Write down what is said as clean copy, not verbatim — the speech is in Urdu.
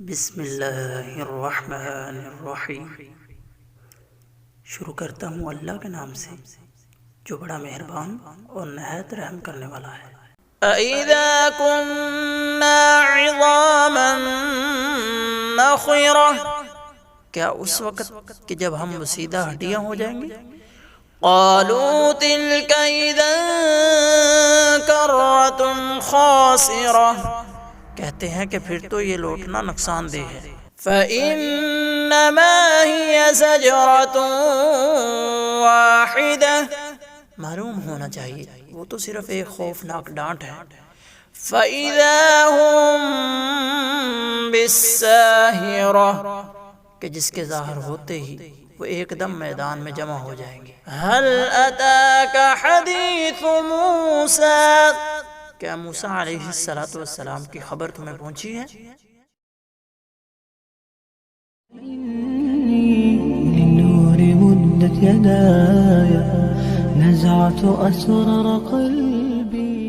بسم اللہ الرحمن الرحیم۔ شروع کرتا ہوں اللہ کے نام سے جو بڑا مہربان اور نہایت رحم کرنے والا ہے۔ أَإِذَا كُنَّا عِظَامًا نَخِرَةً، کیا اس وقت کہ جب ہم مسیدہ ہڈیاں ہو جائیں گے؟ قَالُوا تِلْكَ إِذًا كَرَّةٌ خَاسِرَةٌ، کہتے ہیں کہ پھر تو یہ لوٹنا نقصان دہ ہے۔ فَإِنَّمَا هِيَ زَجْرَةٌ وَاحِدَةٌ، معلوم ہونا چاہیے وہ تو صرف ایک خوفناک ڈانٹ ہے۔ فَإِذَا هُمْ بِالسَّاهِرَةِ، کہ جس کے ظاہر ہوتے ہی وہ ایک دم میدان میں جمع ہو جائیں گے۔ هَلْ أَتَاكَ حَدِيثُ مُوسَىٰ، کیا موسیٰ علیہ السلام کی خبر تمہیں پہنچی ہے؟ للنور مدت يداي، نزعت أسرار قلبي